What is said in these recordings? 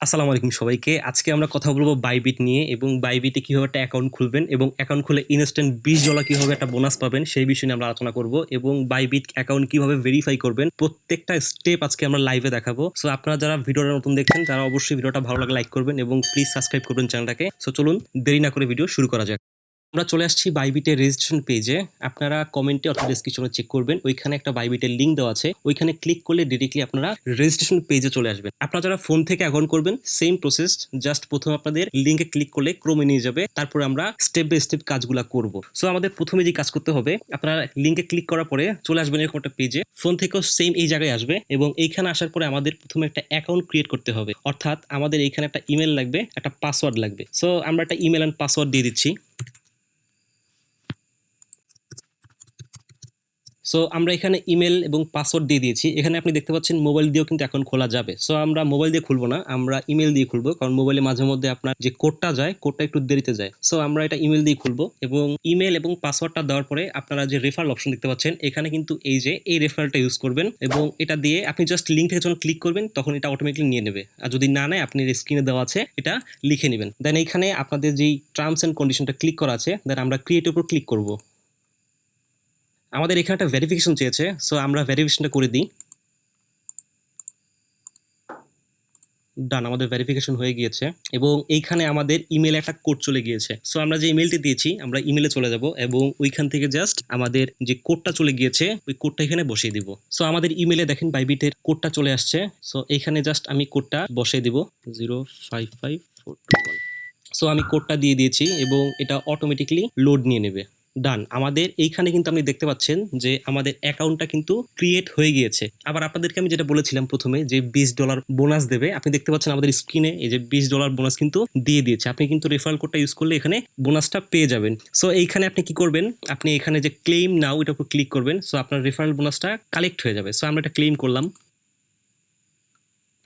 আসসালামু আলাইকুম সবাইকে। আজকে আমরা কথা বলবো বাইবিট নিয়ে এবং বাইবিটে কিভাবে একটা অ্যাকাউন্ট খুলবেন এবং অ্যাকাউন্ট খুলে ইনস্ট্যান্ট $20 কিভাবে একটা বোনাস পাবেন সেই বিষয় নিয়ে আমরা আলোচনা করব এবং বাইবিট অ্যাকাউন্ট কিভাবে ভেরিফাই করবেন প্রত্যেকটা স্টেপ আজকে আমরা লাইভে দেখাবো। সো আপনারা যারা ভিডিওটা নতুন দেখছেন তারা অবশ্যই ভিডিওটা ভালো লাগলে লাইক করবেন এবং প্লিজ সাবস্ক্রাইব করবেন চ্যানেলটাকে। সো চলুন দেরি না করে ভিডিও শুরু করা যাক। আমরা চলে আসছি বাইবিটের রেজিস্ট্রেশন পেজে। আপনারা কমেন্টে অথবা ডেসক্রিপশনে চেক করবেন, ওইখানে একটা বাইবিটের লিঙ্ক দেওয়া আছে, ওইখানে ক্লিক করলে ডিরেক্টলি আপনারা রেজিস্ট্রেশন পেজে চলে আসবেন। আপনারা যারা ফোন থেকে অ্যাকাউন্ট করবেন সেম প্রসেস, জাস্ট প্রথমে আপনাদের লিঙ্কে ক্লিক করলে ক্রোমে নিয়ে যাবে, তারপরে আমরা স্টেপ বাই স্টেপ কাজগুলো করব। সো আমাদের প্রথমে যে কাজ করতে হবে, আপনারা লিঙ্কে ক্লিক করার পরে চলে আসবেন এরকম একটা পেজে, ফোন থেকেও সেম এই জায়গায় আসবে এবং এইখানে আসার পরে আমাদের প্রথমে একটা অ্যাকাউন্ট ক্রিয়েট করতে হবে, অর্থাৎ আমাদের এইখানে একটা ইমেল লাগবে, একটা পাসওয়ার্ড লাগবে। সো আমরা একটা ইমেল অ্যান্ড পাসওয়ার্ড দিয়ে দিচ্ছি। সো আমরা এখানে ইমেল এবং পাসওয়ার্ড দিয়ে দিয়েছি। এখানে আপনি দেখতে পাচ্ছেন মোবাইল দিয়েও কিন্তু এখন খোলা যাবে। সো আমরা মোবাইল দিয়ে খুলবো না, আমরা ইমেল দিয়ে খুলবো, কারণ মোবাইলে মাঝে মধ্যে আপনার যে কোডটা যায়, কোডটা একটু দেরিতে যায়। সো আমরা এটা ইমেল দিয়ে খুলবো এবং ইমেল এবং পাসওয়ার্ডটা দেওয়ার পরে আপনারা যে রেফারেল অপশন দেখতে পাচ্ছেন, এখানে কিন্তু এই রেফারেলটা ইউজ করবেন এবং এটা দিয়ে আপনি জাস্ট লিঙ্ক থেকে যখন ক্লিক করবেন তখন এটা অটোমেটিকলি নিয়ে নেবে। আর যদি না নেয়, আপনি স্ক্রিনে দেওয়া আছে, এটা লিখে নেবেন। দেন এইখানে আপনাদের যেই টার্মস অ্যান্ড কন্ডিশনটা ক্লিক করা আছে, দেন আমরা ক্রিয়েটের উপর ক্লিক করবো। আমাদের এখানে একটা ভেরিফিকেশন চেয়েছে, সো আমরা ভেরিফিকেশনটা করে দিই। ডান, আমাদের ভেরিফিকেশন হয়ে গিয়েছে এবং এইখানে আমাদের ইমেলে একটা কোড চলে গিয়েছে। সো আমরা যে ইমেলটি দিয়েছি, আমরা ইমেলে চলে যাব এবং ওইখান থেকে জাস্ট আমাদের যে কোডটা চলে গিয়েছে ওই কোডটা এখানে বসিয়ে দিব। সো আমাদের ইমেলে দেখেন বাইবিটের কোডটা চলে আসছে। সো এইখানে জাস্ট আমি কোডটা বসিয়ে দিব 055421। সো আমি কোডটা দিয়ে দিয়েছি এবং এটা অটোমেটিকলি লোড নিয়ে নেবে। ডান, আমাদের এইখানে কিন্তু আপনি দেখতে পাচ্ছেন যে আমাদের অ্যাকাউন্টটা কিন্তু ক্রিয়েট হয়ে গিয়েছে। আবার আপনাদেরকে আমি যেটা বলেছিলাম প্রথমে যে $20 বোনাস দেবে, আপনি দেখতে পাচ্ছেন আমাদের স্ক্রিনে এই যে $20 বোনাস কিন্তু দিয়ে দিয়েছে। আপনি কিন্তু রেফারেল কোডটা ইউজ করলে এখানে বোনাসটা পেয়ে যাবেন। সো এইখানে আপনি কি করবেন, আপনি এখানে যে ক্লেম নাও এটার উপর ক্লিক করবেন। সো আপনার রেফারেল বোনাসটা কালেক্ট হয়ে যাবে। সো আমরা এটা ক্লেম করলাম।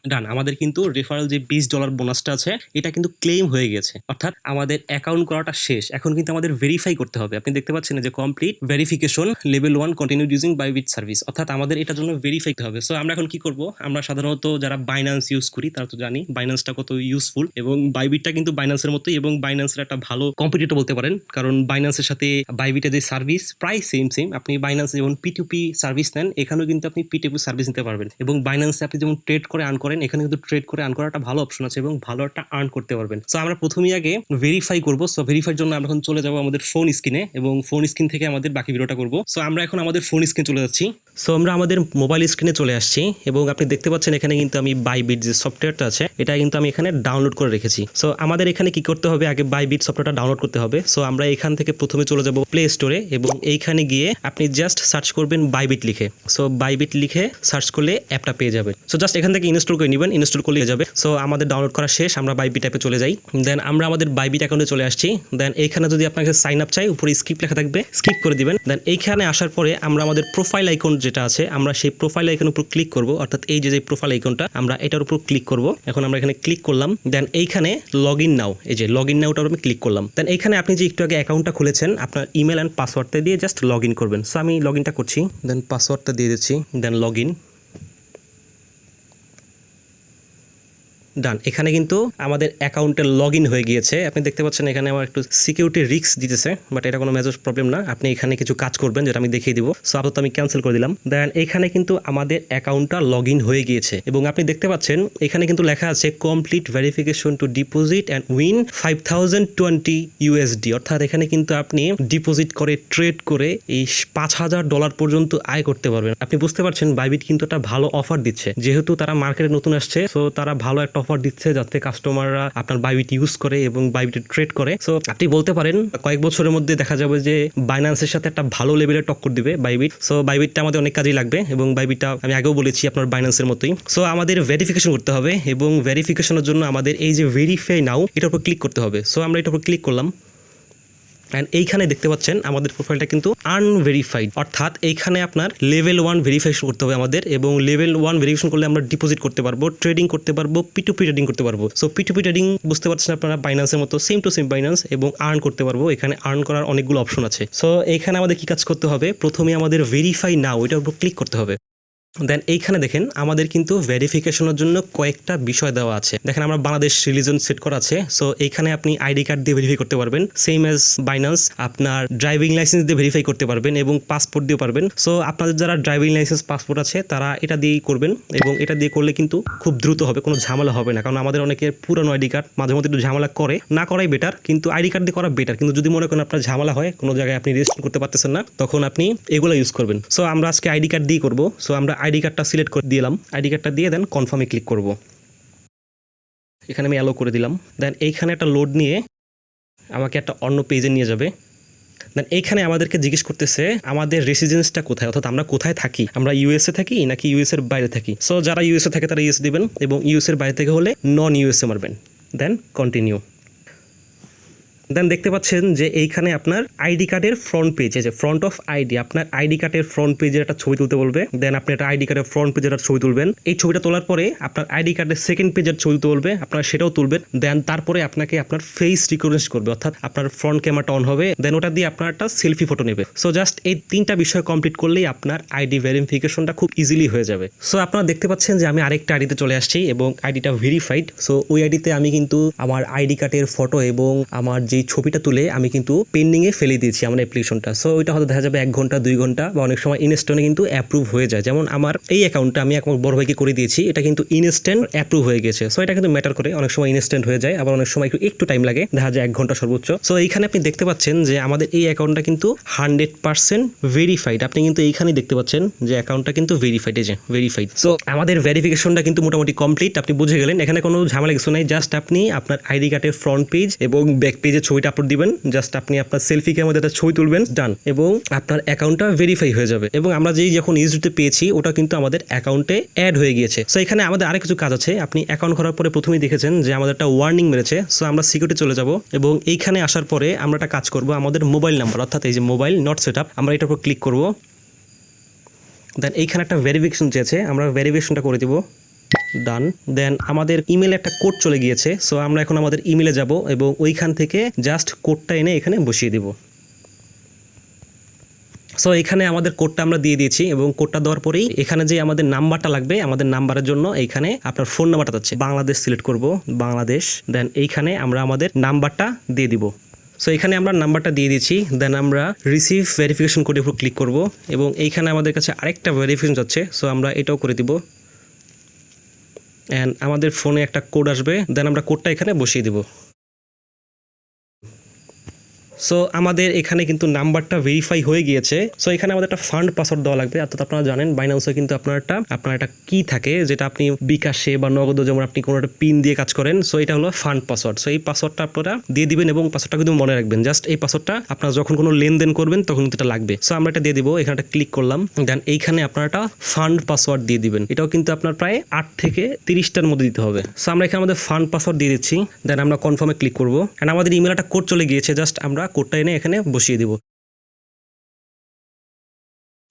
ডান, আমাদের কিন্তু রেফারেল যে $20 বোনাসটা আছে এটা কিন্তু ক্লেম হয়ে গেছে, অর্থাৎ আমাদের অ্যাকাউন্ট করাটা শেষ। এখন কিন্তু আমাদের ভেরিফাই করতে হবে। আপনি দেখতে পাচ্ছেন যে complete verification level 1 continue using Bybit service, অর্থাৎ আমাদের এটার জন্য ভেরিফাই করতে হবে। সো আমরা এখন কি করব, আমরা সাধারণত যারা বাইন্যান্স ইউজ করি তারা তো জানি বাইন্যান্সটা কত ইউজফুল এবং বাইবিটটা কিন্তু বাইন্যান্সের মতোই এবং বাইন্যান্সের একটা ভালো কম্পিটিটর বলতে পারেন, কারণ বাইন্যান্সের সাথে বাইবিটের যে সার্ভিস প্রায় সেম। আপনি বাইন্যান্সে যেমন P2P সার্ভিস নেন, এখানেও কিন্তু আপনি P2P সার্ভিস নিতে পারবেন এবং বাইন্যান্সে আপনি যেমন ট্রেড করে আর্ন করেন, এখানে কিন্তু ট্রেড করে আর্ন করার একটা ভালো অপশন আছে এবং ভালো একটা আর্ন করতে পারবেন। সো আমরা প্রথমেই আগে ভেরিফাই করব। সো ভেরিফাইয়ের জন্য আমরা এখন চলে যাব আমাদের ফোন স্ক্রিনে এবং ফোন স্ক্রিন থেকে আমাদের বাকি ভিডিওটা করব। সো আমরা এখন আমাদের ফোন স্ক্রিনে চলে যাচ্ছি। সো আমরা আমাদের মোবাইল স্ক্রিনে চলে আসছি এবং আপনি দেখতে পাচ্ছেন এখানে কিন্তু আমি বাইবিট যে সফটওয়্যারটা আছে এটা কিন্তু আমি এখানে ডাউনলোড করে রেখেছি। সো আমাদের এখানে কি করতে হবে, আগে বাইবিট সফটওয়্যারটা ডাউনলোড করতে হবে। সো আমরা এখান থেকে প্রথমে চলে যাব প্লে স্টোরে এবং এইখানে গিয়ে আপনি জাস্ট সার্চ করবেন বাইবিট লিখে। সো বাইবিট লিখে সার্চ করলে অ্যাপটা পেয়ে যাবে। সো জাস্ট এখান থেকে ইনস্টল করে নেবেন, ইনস্টল করলে যাবে। সো আমাদের ডাউনলোড করা শেষ, আমরা বাইবিট অ্যাপে চলে যাই। দেন আমরা আমাদের বাইবিট অ্যাকাউন্টে চলে আসছি। দেন এইখানে যদি আপনাকে সাইন আপ চাই, উপরে স্কিপ লেখা থাকবে, স্কিপ করে দিবেন। দেন এইখানে আসার পরে আমরা আমাদের প্রোফাইল আইকন যেটা আছে, আমরা সেই প্রোফাইল আইকনের উপর ক্লিক করব, অর্থাৎ এই যে প্রোফাইল আইকনটা আমরা এটার উপর ক্লিক করব। এখন আমরা এখানে ক্লিক করলাম। দেন এইখানে লগ ইন নাও, এই যে লগ ইন নাওটার উপর ক্লিক করলাম। দেন এইখানে আপনি যে একটু আগে অ্যাকাউন্টটা খুলেছেন আপনার ইমেল অ্যান্ড পাসওয়ার্ডটা দিয়ে জাস্ট লগ ইন করবেন। সো আমি লগ ইনটা করছি, দেন পাসওয়ার্ডটা দিয়ে দিচ্ছি, দেন লগ ইন। ডান, এখানে কিন্তু আমাদের অ্যাকাউন্টে লগ ইন হয়ে গিয়েছে। আপনি দেখতে পাচ্ছেন এখানে আমার একটু সিকিউরিটি রিস্ক দিতেছে, বাট এটা কোনো মেজর প্রবলেম না। আপনি এখানে কিছু কাজ করবেন যেটা আমি দেখিয়ে দিব। সো আপাতত আমি ক্যান্সেল করে দিলাম। দেন এখানে কিন্তু আমাদের অ্যাকাউন্টটা লগ ইন হয়ে গিয়েছে এবং আপনি দেখতে পাচ্ছেন এখানে কিন্তু লেখা আছে complete verification to deposit and win $5020, অর্থাৎ এখানে কিন্তু আপনি ডিপোজিট করে ট্রেড করে এই $5000 পর্যন্ত আয় করতে পারবেন। আপনি বুঝতে পারছেন বাইবিট কিন্তু একটা ভালো অফার দিচ্ছে, যেহেতু তারা মার্কেটে নতুন আসছে। সো তারা ভালো একটা অফার দিচ্ছে যাতে কাস্টমাররা আপনার বাইবিট ইউজ করে এবং বাইবিটে ট্রেড করে। সো আপনি বলতে পারেন কয়েক বছরের মধ্যে দেখা যাবে যে বাইন্যান্সের সাথে একটা ভালো লেভেলের টক্কর দিবে বাইবিট। সো বাইবিটটা আমাদের অনেক কাজেই লাগবে এবং বাইবিটটা আমি আগেও বলেছি আপনার বাইন্যান্সের মতোই। সো আমাদের ভেরিফিকেশন করতে হবে এবং ভেরিফিকেশনের জন্য আমাদের এই যে ভেরিফাই নাও এটার উপর ক্লিক করতে হবে। সো আমরা এটার উপর ক্লিক করলাম। অ্যান্ড এইখানে দেখতে পাচ্ছেন আমাদের প্রোফাইলটা কিন্তু আনভেরিফাইড, অর্থাৎ এইখানে আপনার লেভেল 1 ভেরিফিকেশন করতে হবে আমাদের এবং লেভেল 1 ভেরিফিকেশন করলে আমরা ডিপোজিট করতে পারবো, ট্রেডিং করতে পারবো, P2P ট্রেডিং করতে পারবো। সো P2P ট্রেডিং বুঝতে পারছেন আপনারা বাইন্যান্সের মতো সেম টু সেম বাইন্যান্স এবং আর্ন করতে পারবো। এখানে আর্ন করার অনেকগুলো অপশন আছে। সো এইখানে আমাদের কি কাজ করতে হবে, প্রথমে আমাদের ভেরিফাই নাও এটার উপর ক্লিক করতে হবে। দেন এইখানে দেখেন আমাদের কিন্তু ভেরিফিকেশনের জন্য কয়েকটা বিষয় দেওয়া আছে। দেখেন আমরা বাংলাদেশ রিলিজন সেট করা আছে, সো এইখানে আপনি আইডি কার্ড দিয়ে ভেরিফাই করতে পারবেন, সেম অ্যাজ বাইন্যান্স। আপনার ড্রাইভিং লাইসেন্স দিয়ে ভেরিফাই করতে পারবেন এবং পাসপোর্ট দিয়েও পারবেন। সো আপনাদের যারা ড্রাইভিং লাইসেন্স পাসপোর্ট আছে তারা এটা দিয়েই করবেন এবং এটা দিয়ে করলে কিন্তু খুব দ্রুত হবে, কোনো ঝামেলা হবে না। কারণ আমাদের অনেকের পুরানো আইডি কার্ড মাঝে মধ্যে একটু ঝামেলা করে, না করাই বেটার, কিন্তু আইডি কার্ড দিয়ে করা বেটার। কিন্তু যদি মনে করেন আপনার ঝামেলা হয়, কোনো জায়গায় আপনি রেজিস্ট্রেশন করতে পারতেছেন না, তখন আপনি এগুলো ইউজ করবেন। সো আমরা আজকে আইডি কার্ড দিয়ে করবো। সো আমরা আইডি কার্ডটা সিলেক্ট করে দিলাম, আইডি কার্ডটা দিয়ে দেন কনফার্মে ক্লিক করব। এখানে আমি অ্যালো করে দিলাম। দেন এইখানে একটা লোড নিয়ে আমাকে একটা অন্য পেজে নিয়ে যাবে। দেন এইখানে আমাদেরকে জিজ্ঞেস করতেছে আমাদের রেসিডেন্সটা কোথায়, অর্থাৎ আমরা কোথায় থাকি, আমরা ইউএসএ থাকি নাকি ইউএস এর বাইরে থাকি। সো যারা ইউএসএ থাকে তারা ইউএস দিবেন এবং ইউএস এর বাইরে থেকে হলে নন ইউএসএ মারবেন। দেন কন্টিনিউ। দেন দেখতে পাচ্ছেন যে এইখানে আপনার আইডি কার্ডের ফ্রন্ট পেজ, যে ফ্রন্ট অফ আইডি, আপনার আইডি কার্ডের ফ্রন্ট পেজের একটা ছবি তুলতে বলবে। দেন আপনি একটা আইডি কার্ডের ফ্রন্ট পেজের একটা ছবি তুলবেন। এই ছবিটা তোলার পরে আপনার আইডি কার্ডের সেকেন্ড পেজের ছবি তুলতে বলবে, আপনারা সেটাও তুলবেন। দেন তারপরে আপনাকে আপনার ফেস রিকগনাইজ করবে, অর্থাৎ আপনার ফ্রন্ট ক্যামেরাটা অন হবে। দেন ওটা দিয়ে আপনার একটা সেলফি ফটো নেবে। সো জাস্ট এই তিনটা বিষয় কমপ্লিট করলেই আপনার আইডি ভেরিফিকেশনটা খুব ইজিলি হয়ে যাবে। সো আপনারা দেখতে পাচ্ছেন যে আমি আরেকটা আইডিতে চলে আসছি এবং আইডিটা ভেরিফাইড। সো ওই আইডিতে আমি কিন্তু আমার আইডি কার্ডের ফটো এবং আমার যেই ছবিটা তুলে আমি কিন্তু পেন্ডিংয়ে ফেলে দিয়েছি আমার অ্যাপ্লিকেশনটা। সো ওইটা হয়তো দেখা যাবে 1 ঘন্টা 2 ঘন্টা বা অনেক সময় ইনস্ট্যান্টে কিন্তু অ্যাপ্রুভ হয়ে যায়। যেমন আমার এই অ্যাকাউন্টটা আমি এখন বড় ভাইকে করে দিয়েছি, এটা কিন্তু ইনস্ট্যান্ট অ্যাপ্রুভ হয়ে গেছে। সো এটা কিন্তু ম্যাটার করে, অনেক সময় ইনস্ট্যান্ট হয়ে যায়, আবার অনেক সময় একটু টাইম লাগে, দেখা যায় 1 ঘন্টা সর্বোচ্চ। সো এইখানে আপনি দেখতে পাচ্ছেন যে আমাদের এই অ্যাকাউন্টটা কিন্তু 100% ভেরিফাইড। আপনি কিন্তু এইখানেই দেখতে পাচ্ছেন যে অ্যাকাউন্টটা কিন্তু ভেরিফাইড, এই যে ভেরিফাইড। সো আমাদের ভেরিফিকেশনটা কিন্তু মোটামুটি কমপ্লিট। আপনি বুঝে গেলেন, এখানে কোনো ঝামেলা কিছু নাই। জাস্ট আপনি আপনার আইডি কার্ডের ফ্রন্ট পেজ এবং ব্যাক পেজের ছবিটা আপলোড দিবেন। জাস্ট আপনি আপনার সেলফি ক্যামেরা একটা ছবি তুলবেন, ডান, এবং আপনার অ্যাকাউন্টটা ভেরিফাই হয়ে যাবে। এবং আমরা যেই যখন ইউজতে পেয়েছি ওটা কিন্তু আমাদের অ্যাকাউন্টে অ্যাড হয়ে গিয়েছে। সো এখানে আমাদের আরেক কিছু কাজ আছে। আপনি অ্যাকাউন্ট করার পরে প্রথমেই দেখেছেন যে আমাদের একটা ওয়ার্নিং মেরেছে। সো আমরা সিকিউরিটি চলে যাব এবং এইখানে আসার পরে আমরা একটা কাজ করব, আমাদের মোবাইল নাম্বার, অর্থাৎ এই যে মোবাইল নট সেট আপ, আমরা এটার উপর ক্লিক করব। দেন এইখানে একটা ভেরিফিকেশন চেয়েছে, আমরা ভেরিফিকেশনটা করে দিব, ডান। দেন আমাদের ইমেলে একটা কোড চলে গিয়েছে। সো আমরা এখন আমাদের ইমেলে যাব এবং ওইখান থেকে জাস্ট কোডটা এনে এখানে বসিয়ে দিব। সো এখানে আমাদের কোডটা আমরা দিয়ে দিয়েছি এবং কোডটা দেওয়ার পরেই এখানে যে আমাদের নাম্বারটা লাগবে, আমাদের নাম্বারের জন্য এইখানে আপনার ফোন নাম্বারটা যাচ্ছে, বাংলাদেশ সিলেক্ট করব, বাংলাদেশ। দেন এইখানে আমরা আমাদের নাম্বারটা দিয়ে দিব। সো এখানে আমরা নাম্বারটা দিয়ে দিয়েছি। দেন আমরা রিসিভ ভেরিফিকেশন কোডের উপর ক্লিক করব এবং এইখানে আমাদের কাছে আরেকটা ভেরিফিকেশন যাচ্ছে। সো আমরা এটাও করে দিব অ্যান্ড আমাদের ফোনে একটা কোড আসবে। দেন আমরা কোডটা এখানে বসিয়ে দিব। সো আমাদের এখানে কিন্তু নাম্বারটা ভেরিফাই হয়ে গিয়েছে। সো এখানে আমাদের একটা ফান্ড পাসওয়ার্ড দেওয়া লাগবে। অর্থাৎ আপনারা জানেন বাইন্যান্সে কিন্তু আপনার একটা কি থাকে, যেটা আপনি বিকাশে বা নগদে যেমন আপনি কোনো একটা পিন দিয়ে কাজ করেন। সো এটা হলো ফান্ড পাসওয়ার্ড। সো এই পাসওয়ার্ডটা আপনারা দিয়ে দিবেন এবং পাসওয়ার্ডটা কিন্তু মনে রাখবেন। জাস্ট এই পাসওয়ার্ডটা আপনারা যখন কোনো লেনদেন করবেন তখন কিন্তু এটা লাগবে। সো আমরা এটা দিয়ে দিব, এখানে একটা ক্লিক করলাম। দেন এইখানে আপনারা একটা ফান্ড পাসওয়ার্ড দিয়ে দিবেন। এটাও কিন্তু আপনার প্রায় 8 থেকে 30টার মধ্যে দিতে হবে। সো আমরা এখানে আমাদের ফান্ড পাসওয়ার্ড দিয়ে দিচ্ছি। দেন আমরা কনফার্মে ক্লিক করবো। কারণ আমাদের ইমেল একটা কোড চলে গিয়েছে, জাস্ট আমরা কোডটা এনে এখানে বসিয়ে দিব।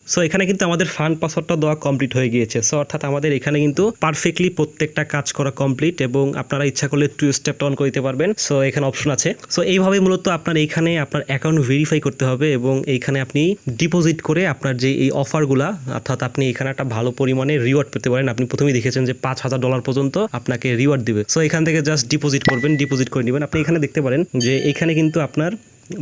সো এখানে কিন্তু আমাদের ফান্ড পাসওয়ার্ডটা দেওয়া কমপ্লিট হয়ে গিয়েছে। সো অর্থাৎ আমাদের এখানে কিন্তু পারফেক্টলি প্রত্যেকটা কাজ করা কমপ্লিট এবং আপনারা ইচ্ছা করলে 2 স্টেপ অন করে দিতে পারবেন। সো এখানে অপশন আছে। সো এইভাবে মূলত আপনার এইখানে আপনার অ্যাকাউন্ট ভেরিফাই করতে হবে এবং এইখানে আপনি ডিপোজিট করে আপনার যে এই অফারগুলা, অর্থাৎ আপনি এখানে একটা ভালো পরিমাণে রিওয়ার্ড পেতে পারেন। আপনি প্রথমেই দেখেছেন যে $5000 পর্যন্ত আপনাকে রিওয়ার্ড দিবে। সো এখান থেকে জাস্ট ডিপোজিট করবেন, ডিপোজিট করে নেবেন। আপনি এখানে দেখতে পারেন যে এখানে কিন্তু আপনার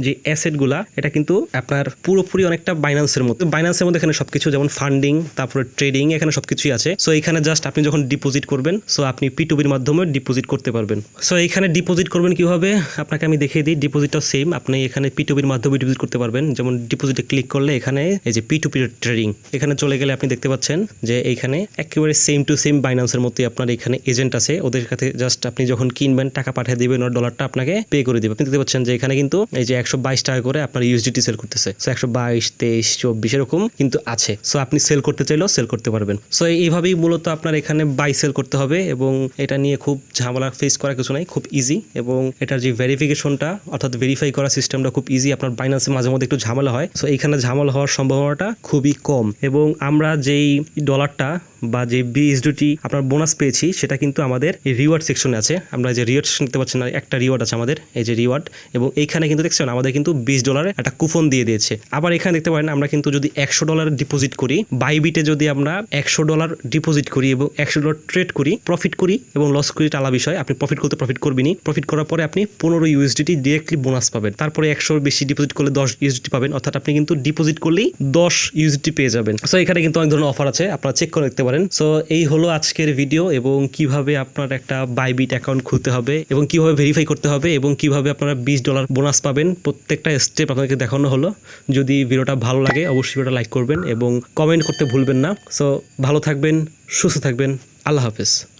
যে অ্যাসেটগুলা, এটা কিন্তু আপনার পুরোপুরি অনেকটা বাইন্যান্সের মতো। বাইন্যান্সের মধ্যে এখানে সবকিছু, যেমন ফান্ডিং, তারপরে ট্রেডিং, এখানে সবকিছুই আছে। সো এখানে জাস্ট আপনি যখন ডিপোজিট করবেন, সো আপনি পিটুবির মাধ্যমে ডিপোজিট করতে পারবেন। সো এখানে ডিপোজিট করবেন কিভাবে আপনাকে আমি দেখিয়ে দিই। ডিপোজিটটা সেম, আপনি এখানে পিটুবির মাধ্যমে ডিপোজিট করতে পারবেন। যেমন ডিপোজিটে ক্লিক করলে এখানে এই যে পিটুপি ট্রেডিং, এখানে চলে গেলে আপনি দেখতে পাচ্ছেন যে এইখানে একেবারে সেম টু সেম বাইন্যান্সের মতোই আপনার এখানে এজেন্ট আছে। ওদের কাছে জাস্ট আপনি যখন কিনবেন টাকা পাঠিয়ে দিবেন, ওর ডলারটা আপনাকে পে করে দিবে। আপনি দেখতে পাচ্ছেন যে এখানে কিন্তু এই যে 122 টাকা করে আপনার ইউএসডিটি সেল করতেছে। সো 122, 23, 24 এরকম কিন্তু আছে। সো আপনি সেল করতে চাইলেও সেল করতে পারবেন। সো এইভাবেই মূলত আপনার এখানে বাই সেল করতে হবে এবং এটা নিয়ে খুব ঝামেলা ফেস করা কিছু নাই, খুব ইজি। এবং এটার যে ভেরিফিকেশনটা, অর্থাৎ ভেরিফাই করা সিস্টেমটা খুব ইজি। আপনার বাইন্যান্সে মাঝে মধ্যে একটু ঝামেলা হয়। সো এইখানে ঝামেলা হওয়ার সম্ভাবনাটা খুবই কম। এবং আমরা যেই ডলারটা বা যে বিএসডিটি আপনার বোনাস পেয়েছি, সেটা কিন্তু আমাদের এই রিওয়ার্ড সেকশনে আছে। আমরা যে রিওয়ার্ড সেকশন দেখতে পাচ্ছি না, একটা রিওয়ার্ড আছে আমাদের, এই যে রিওয়ার্ড। এবং এইখানে কিন্তু দেখছেন পাচ্ছেন আমাদের কিন্তু $20 একটা কুপন দিয়ে দিয়েছে। আবার এখানে দেখতে পারেন আমরা কিন্তু যদি $100 ডিপোজিট করি, বাইবিটে যদি আমরা $100 ডিপোজিট করি এবং $100 ট্রেড করি, প্রফিট করি এবং লস করি, এটা আলাদা বিষয়। আপনি প্রফিট করতে প্রফিট করবেনই। প্রফিট করার পরে আপনি 15 USDT ডিরেক্টলি বোনাস পাবেন। তারপরে 100 বেশি ডিপোজিট করলে 10 USDT পাবেন, অর্থাৎ আপনি কিন্তু ডিপোজিট করলেই 10 USDT পেয়ে যাবেন। সো এখানে কিন্তু অনেক ধরনের অফার আছে, আপনারা চেক করে দেখতে পারেন। সো এই হলো আজকের ভিডিও, এবং কিভাবে আপনার একটা বাইবিট অ্যাকাউন্ট খুলতে হবে এবং কিভাবে ভেরিফাই করতে হবে এবং কিভাবে আপনারা $20 বোনাস পাবেন, প্রত্যেকটা স্টেপ আপনাদেরকে দেখানো হলো। যদি ভিডিওটা ভালো লাগে অবশ্যই ভিডিওটা লাইক করবেন এবং কমেন্ট করতে ভুলবেন না। সো ভালো থাকবেন, সুস্থ থাকবেন, আল্লাহ হাফেজ।